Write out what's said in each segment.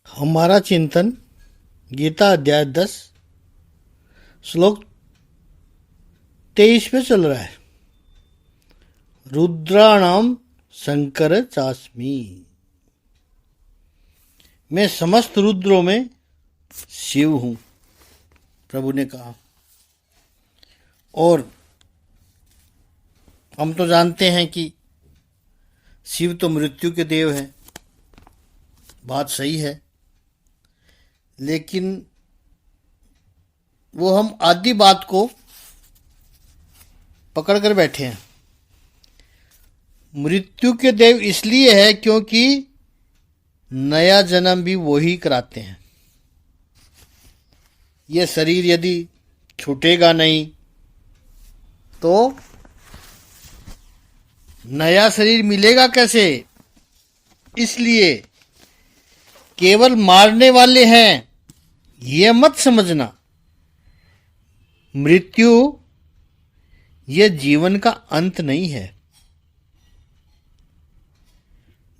हमारा चिंतन गीता अध्याय 10 श्लोक 23 पे चल रहा है। रुद्राणाम शंकर चास्मी, मैं समस्त रुद्रों में शिव हूं, प्रभु ने कहा। और हम तो जानते हैं कि शिव तो मृत्यु के देव हैं, बात सही है, लेकिन वो हम आदि बात को पकड़ कर बैठे हैं। मृत्यु के देव इसलिए है क्योंकि नया जन्म भी वही कराते हैं। ये शरीर यदि छूटेगा नहीं तो नया शरीर मिलेगा कैसे? इसलिए केवल मारने वाले हैं ये मत समझना। मृत्यु ये जीवन का अंत नहीं है।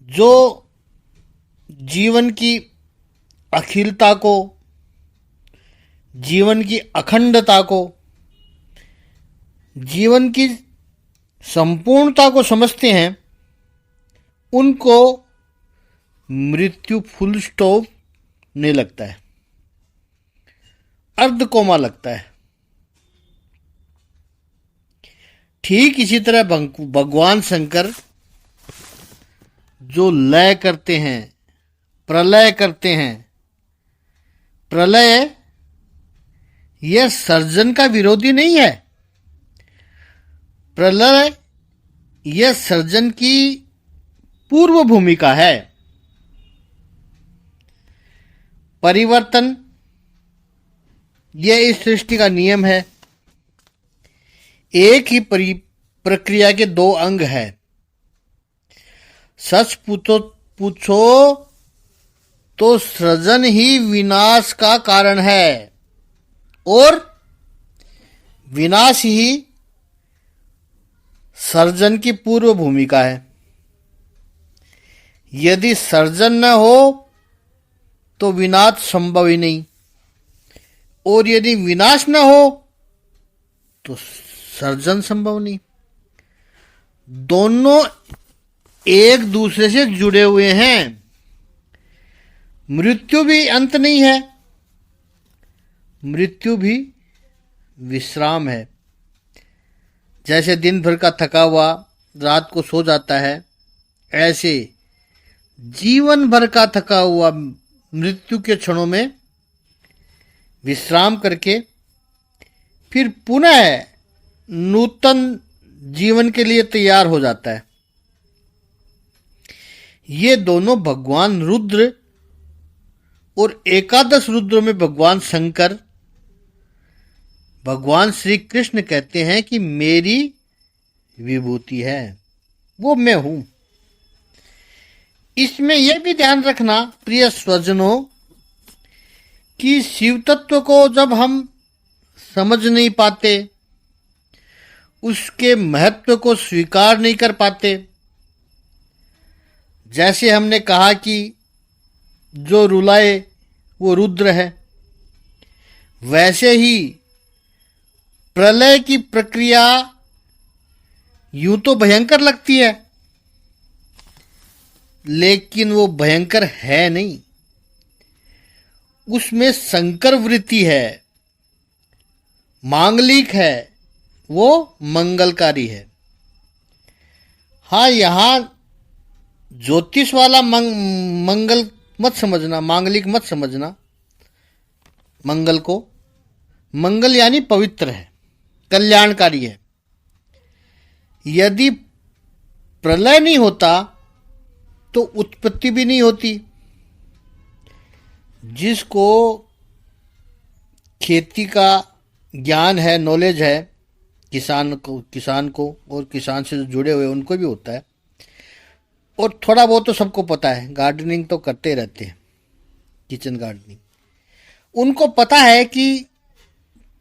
जो जीवन की अखिलता को, जीवन की अखंडता को, जीवन की संपूर्णता को समझते हैं, उनको मृत्यु फुल स्टॉप नहीं लगता है, अर्ध कोमा लगता है। ठीक इसी तरह भगवान शंकर जो लय करते हैं, प्रलय करते हैं। प्रलय यह सर्जन का विरोधी नहीं है। प्रलय यह सर्जन की पूर्व भूमिका है। परिवर्तन यह इस सृष्टि का नियम है। एक ही प्रक्रिया के दो अंग है। सच पूछो तो सृजन ही विनाश का कारण है और विनाश ही सर्जन की पूर्व भूमिका है। यदि सर्जन न हो तो विनाश संभव ही नहीं, और यदि विनाश न हो तो सर्जन संभव नहीं। दोनों एक दूसरे से जुड़े हुए हैं। मृत्यु भी अंत नहीं है, मृत्यु भी विश्राम है। जैसे दिन भर का थका हुआ रात को सो जाता है, ऐसे जीवन भर का थका हुआ मृत्यु के क्षणों में विश्राम करके फिर पुनः नूतन जीवन के लिए तैयार हो जाता है। ये दोनों भगवान रुद्र और एकादश रुद्रों में भगवान शंकर, भगवान श्री कृष्ण कहते हैं कि मेरी विभूति है, वो मैं हूं। इसमें यह भी ध्यान रखना प्रिय स्वजनों कि शिव तत्व को जब हम समझ नहीं पाते, उसके महत्व को स्वीकार नहीं कर पाते, जैसे हमने कहा कि जो रुलाए वो रुद्र है, वैसे ही प्रलय की प्रक्रिया यूं तो भयंकर लगती है, लेकिन वो भयंकर है नहीं। उसमें संकर वृत्ति है, मांगलिक है, वो मंगलकारी है। हाँ, यहां ज्योतिष वाला मंगल मत समझना, मांगलिक मत समझना। मंगल को, मंगल यानी पवित्र है, कल्याणकारी है। यदि प्रलय नहीं होता तो उत्पत्ति भी नहीं होती। जिसको खेती का ज्ञान है, नॉलेज है, किसान को और किसान से जो जुड़े हुए उनको भी होता है, और थोड़ा बहुत तो सबको पता है। गार्डनिंग तो करते रहते हैं, किचन गार्डनिंग। उनको पता है कि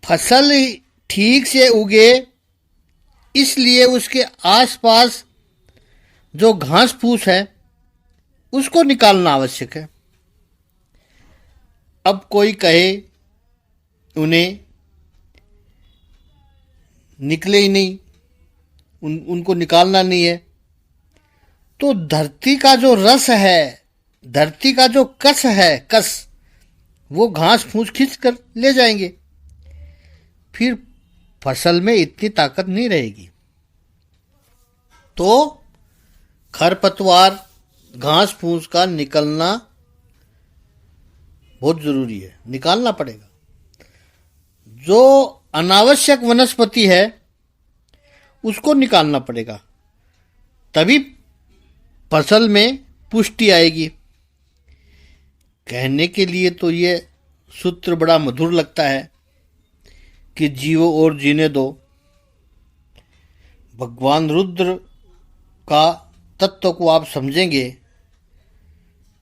फसल ठीक से उगे, इसलिए उसके आसपास जो घास फूस है उसको निकालना आवश्यक है। अब कोई कहे उन्हें निकले ही नहीं, उनको निकालना नहीं है, तो धरती का जो रस है, धरती का जो कस है, कस, वो घास फूस खींच कर ले जाएंगे। फिर फसल में इतनी ताकत नहीं रहेगी। तो खरपतवार, घास फूस का निकलना बहुत जरूरी है, निकालना पड़ेगा। जो अनावश्यक वनस्पति है उसको निकालना पड़ेगा, तभी फसल में पुष्टि आएगी। कहने के लिए तो ये सूत्र बड़ा मधुर लगता है कि जियो और जीने दो। भगवान रुद्र का तत्व को आप समझेंगे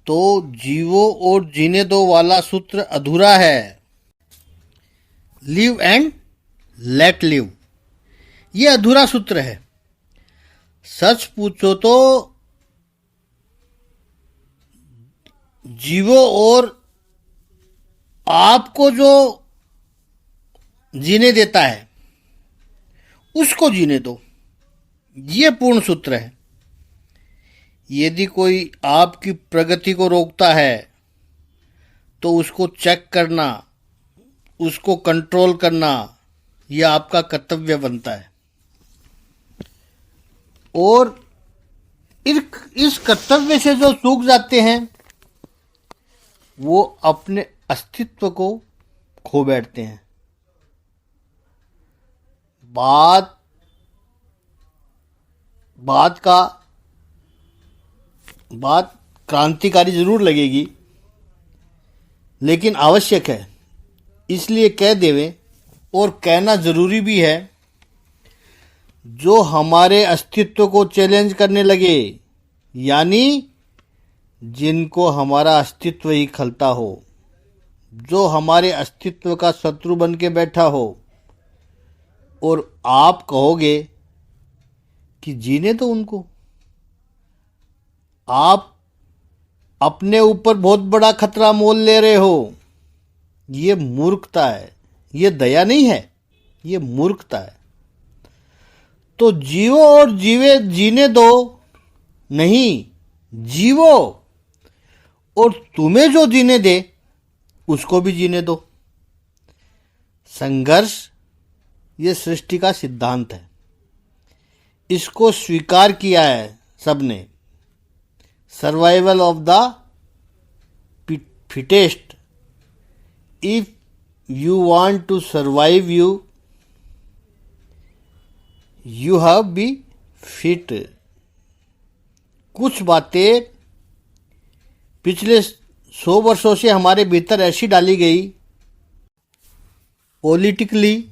तो जीवो और जीने दो वाला सूत्र अधूरा है। लिव एंड लेट लिव, ये अधूरा सूत्र है। सच पूछो तो जीवो और आपको जो जीने देता है उसको जीने दो, ये पूर्ण सूत्र है। यदि कोई आपकी प्रगति को रोकता है तो उसको चेक करना, उसको कंट्रोल करना, यह आपका कर्तव्य बनता है। और इस कर्तव्य से जो चूक जाते हैं वो अपने अस्तित्व को खो बैठते हैं। बात क्रांतिकारी जरूर लगेगी, लेकिन आवश्यक है, इसलिए कह देवे, और कहना जरूरी भी है। जो हमारे अस्तित्व को चैलेंज करने लगे, यानी जिनको हमारा अस्तित्व ही खलता हो, जो हमारे अस्तित्व का शत्रु बन के बैठा हो, और आप कहोगे कि जीने तो उनको, आप अपने ऊपर बहुत बड़ा खतरा मोल ले रहे हो। ये मूर्खता है, ये दया नहीं है, ये मूर्खता है। तो जीवो और जीने दो, नहीं, जीवो और तुम्हें जो जीने दे उसको भी जीने दो। संघर्ष ये सृष्टि का सिद्धांत है, इसको स्वीकार किया है सबने। Survival of the fittest. If you want to survive you have be fit. कुछ बातें पिछले 100 वर्षों से हमारे भीतर ऐसी डाली गई, पॉलिटिकली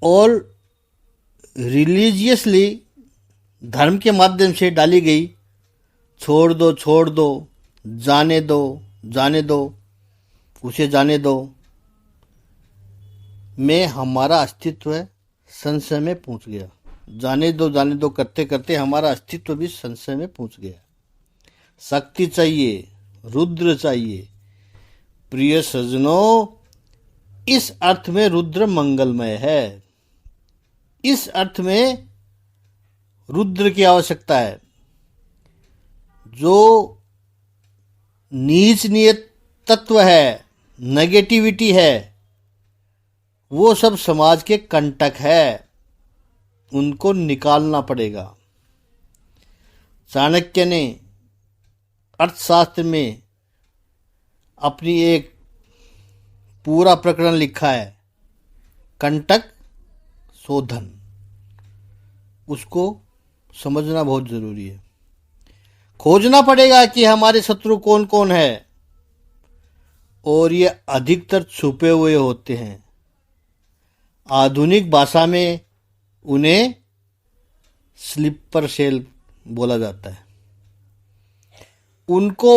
और रिलीजियसली, धर्म के माध्यम से डाली गई। छोड़ दो, जाने दो, उसे जाने दो, में हमारा अस्तित्व संशय में पहुंच गया। जाने दो करते करते हमारा अस्तित्व भी संशय में पहुंच गया। शक्ति चाहिए, रुद्र चाहिए। प्रिय सज्जनों, इस अर्थ में रुद्र मंगलमय है, इस अर्थ में रुद्र की आवश्यकता है। जो नीच नियत तत्व है, नेगेटिविटी है, वो सब समाज के कंटक है, उनको निकालना पड़ेगा। चाणक्य ने अर्थशास्त्र में अपनी एक पूरा प्रकरण लिखा है, कंटक शोधन। उसको समझना बहुत जरूरी है। खोजना पड़ेगा कि हमारे शत्रु कौन कौन है, और ये अधिकतर छुपे हुए होते हैं। आधुनिक भाषा में उन्हें स्लीपर सेल बोला जाता है। उनको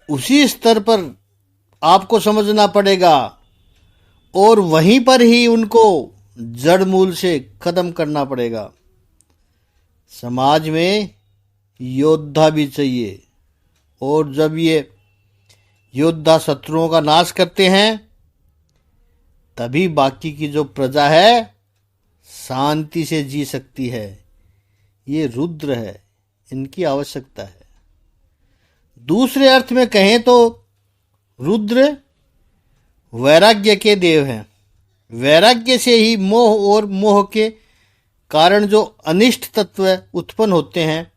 उसी स्तर पर आपको समझना पड़ेगा और वहीं पर ही उनको जड़ मूल से खत्म करना पड़ेगा। समाज में योद्धा भी चाहिए, और जब ये योद्धा शत्रुओं का नाश करते हैं, तभी बाकी की जो प्रजा है शांति से जी सकती है। ये रुद्र है, इनकी आवश्यकता है। दूसरे अर्थ में कहें तो रुद्र वैराग्य के देव हैं। वैराग्य से ही मोह और मोह के कारण जो अनिष्ट तत्व उत्पन्न होते हैं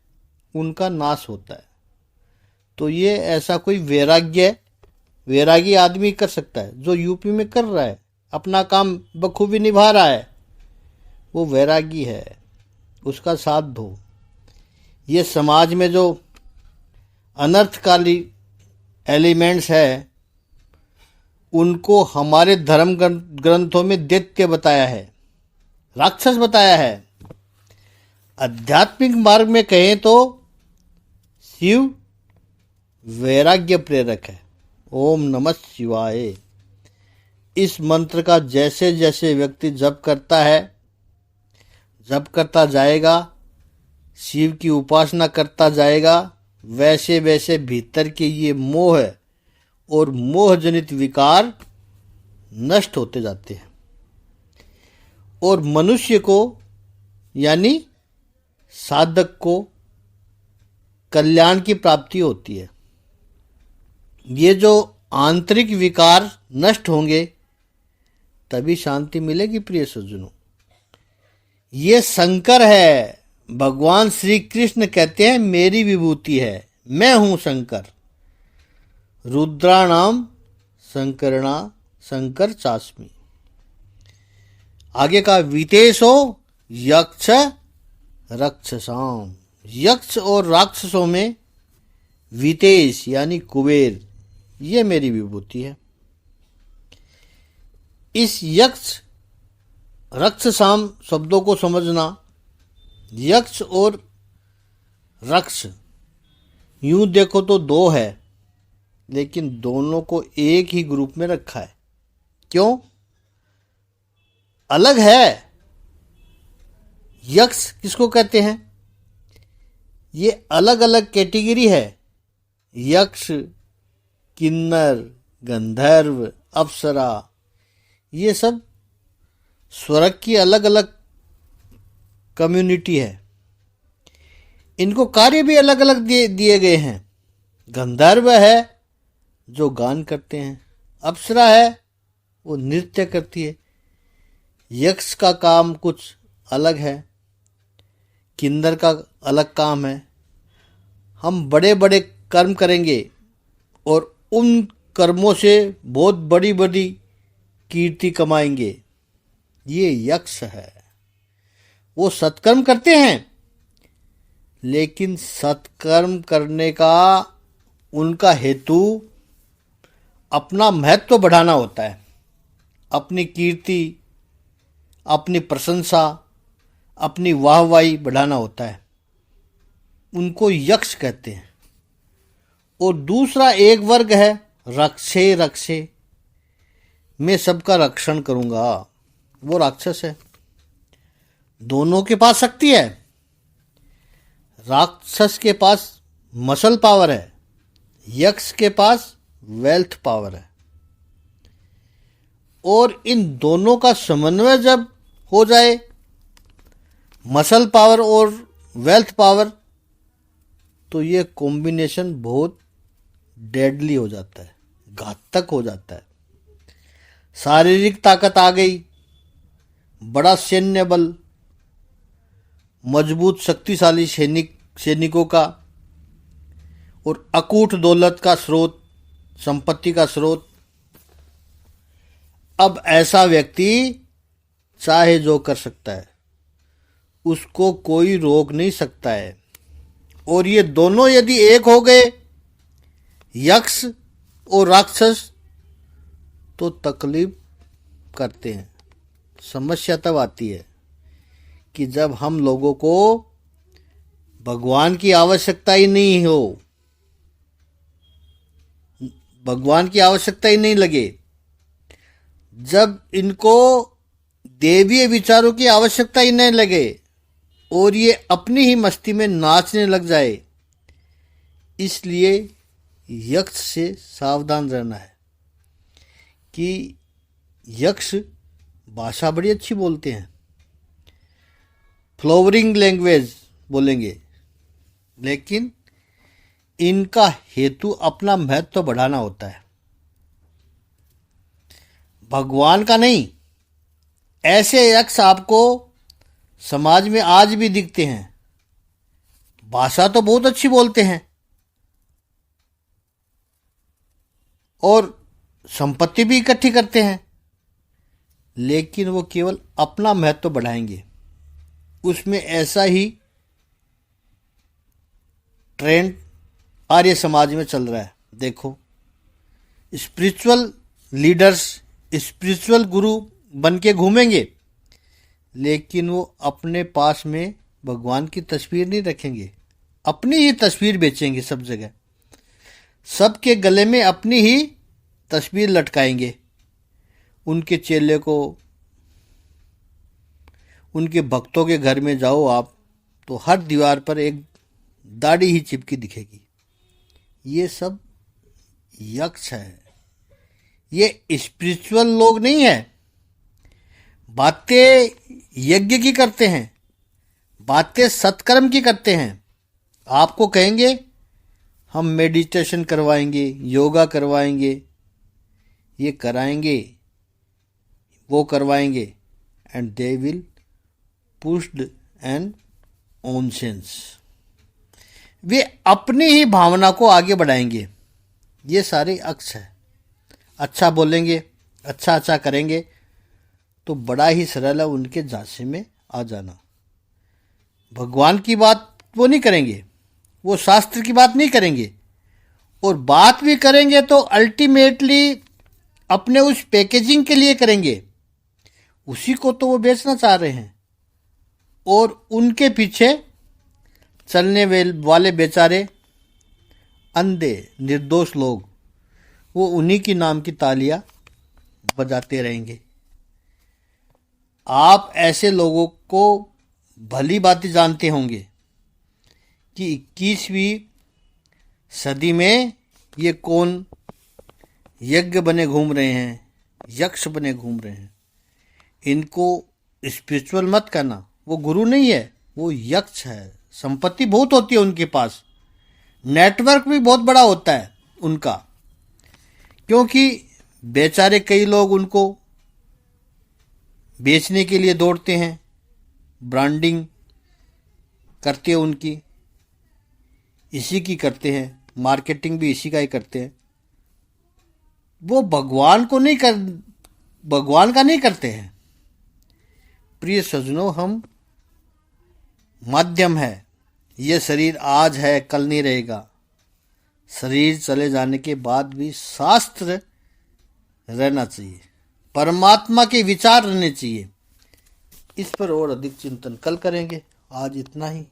उनका नाश होता है। तो ये ऐसा कोई वैरागी आदमी कर सकता है जो यूपी में कर रहा है, अपना काम बखूबी निभा रहा है, वो वैरागी है, उसका साथ दो। ये समाज में जो अनर्थकारी एलिमेंट्स है उनको हमारे धर्म ग्रंथों में दैत्य बताया है, राक्षस बताया है। आध्यात्मिक मार्ग में कहें तो शिव वैराग्य प्रेरक है। ओम नमः शिवाय। इस मंत्र का जैसे जैसे व्यक्ति जप करता है, जप करता जाएगा, शिव की उपासना करता जाएगा, वैसे वैसे भीतर के ये मोह और मोह जनित विकार नष्ट होते जाते हैं और मनुष्य को यानी साधक को कल्याण की प्राप्ति होती है। ये जो आंतरिक विकार नष्ट होंगे तभी शांति मिलेगी। प्रिय सज्जनों, ये शंकर है। भगवान श्री कृष्ण कहते हैं मेरी विभूति है, मैं हूं शंकर। रुद्राणाम शंकरणा शंकर चास्मी। आगे का वितेशो यक्ष राक्षसाम। यक्ष और राक्षसों में वितेश यानी कुबेर, ये मेरी विभूति है। इस यक्ष राक्षसाम शब्दों को समझना, यक्ष और रक्ष यूं देखो तो दो है, लेकिन दोनों को एक ही ग्रुप में रखा है। क्यों? अलग है। यक्ष किसको कहते हैं? ये अलग अलग कैटेगरी है। यक्ष, किन्नर, गंधर्व, अप्सरा, ये सब स्वर्ग की अलग अलग कम्युनिटी है। इनको कार्य भी अलग अलग दिए गए हैं। गंधर्व है जो गान करते हैं, अप्सरा है वो नृत्य करती है, यक्ष का काम कुछ अलग है, किन्नर का अलग काम है। हम बड़े बड़े कर्म करेंगे और उन कर्मों से बहुत बड़ी बड़ी कीर्ति कमाएंगे। ये यक्ष है। वो सत्कर्म करते हैं, लेकिन सत्कर्म करने का उनका हेतु अपना महत्व बढ़ाना होता है, अपनी कीर्ति, अपनी प्रशंसा, अपनी वाहवाही बढ़ाना होता है। उनको यक्ष कहते हैं। और दूसरा एक वर्ग है रक्षे रक्षे, मैं सबका रक्षण करूंगा, वो राक्षस है। दोनों के पास शक्ति है। राक्षस के पास मसल पावर है, यक्ष के पास वेल्थ पावर है। और इन दोनों का समन्वय जब हो जाए, मसल पावर और वेल्थ पावर, तो ये कॉम्बिनेशन बहुत डेडली हो जाता है, घातक हो जाता है। शारीरिक ताकत आ गई, बड़ा सैन्य बल, मजबूत शक्तिशाली सैनिकों का, और अकूट दौलत का स्रोत, संपत्ति का स्रोत। अब ऐसा व्यक्ति चाहे जो कर सकता है, उसको कोई रोक नहीं सकता है। और ये दोनों यदि एक हो गए, यक्ष और राक्षस, तो तकलीफ करते हैं। समस्या तब आती है कि जब हम लोगों को भगवान की आवश्यकता ही नहीं हो, भगवान की आवश्यकता ही नहीं लगे, जब इनको देवीय विचारों की आवश्यकता ही नहीं लगे और ये अपनी ही मस्ती में नाचने लग जाए। इसलिए यक्ष से सावधान रहना है कि यक्ष भाषा बड़ी अच्छी बोलते हैं, फ्लोवरिंग लैंग्वेज बोलेंगे, लेकिन इनका हेतु अपना महत्व बढ़ाना होता है, भगवान का नहीं। ऐसे यक्ष आपको समाज में आज भी दिखते हैं, भाषा तो बहुत अच्छी बोलते हैं और संपत्ति भी इकट्ठी करते हैं, लेकिन वो केवल अपना महत्व बढ़ाएंगे। उसमें ऐसा ही ट्रेंड आर्य समाज में चल रहा है। देखो, स्पिरिचुअल लीडर्स, स्पिरिचुअल गुरु बन के घूमेंगे, लेकिन वो अपने पास में भगवान की तस्वीर नहीं रखेंगे, अपनी ही तस्वीर बेचेंगे सब जगह, सबके गले में अपनी ही तस्वीर लटकाएंगे। उनके चेले को, उनके भक्तों के घर में जाओ आप तो हर दीवार पर एक दाढ़ी ही चिपकी दिखेगी। ये सब यक्ष है, ये स्पिरिचुअल लोग नहीं है। बातें यज्ञ की करते हैं, बातें सत्कर्म की करते हैं। आपको कहेंगे हम मेडिटेशन करवाएंगे, योगा करवाएंगे, ये कराएंगे, वो करवाएंगे, and they will pushed and ऑनसेंस। वे अपनी ही भावना को आगे बढ़ाएंगे। ये सारे अक्ष है। अच्छा बोलेंगे, अच्छा अच्छा करेंगे तो बड़ा ही सरल है उनके झांसे में आ जाना। भगवान की बात वो नहीं करेंगे, वो शास्त्र की बात नहीं करेंगे, और बात भी करेंगे तो अल्टीमेटली अपने उस पैकेजिंग के लिए करेंगे। उसी को तो वो बेचना चाह रहे हैं, और उनके पीछे चलने वाले बेचारे अंधे निर्दोष लोग, वो उन्हीं की नाम की तालियां बजाते रहेंगे। आप ऐसे लोगों को भली भांति जानते होंगे कि 21वीं सदी में ये कौन यज्ञ बने घूम रहे हैं, यक्ष बने घूम रहे हैं। इनको स्पिरिचुअल मत कहना, वो गुरु नहीं है, वो यक्ष है। संपत्ति बहुत होती है उनके पास, नेटवर्क भी बहुत बड़ा होता है उनका, क्योंकि बेचारे कई लोग उनको बेचने के लिए दौड़ते हैं, ब्रांडिंग करते हैं उनकी, इसी की करते हैं, मार्केटिंग भी इसी का ही करते हैं। वो भगवान का नहीं करते हैं। प्रिय सज्जनों, हम माध्यम है। ये शरीर आज है, कल नहीं रहेगा। शरीर चले जाने के बाद भी शास्त्र रहना चाहिए, परमात्मा के विचार रहने चाहिए। इस पर और अधिक चिंतन कल करेंगे। आज इतना ही।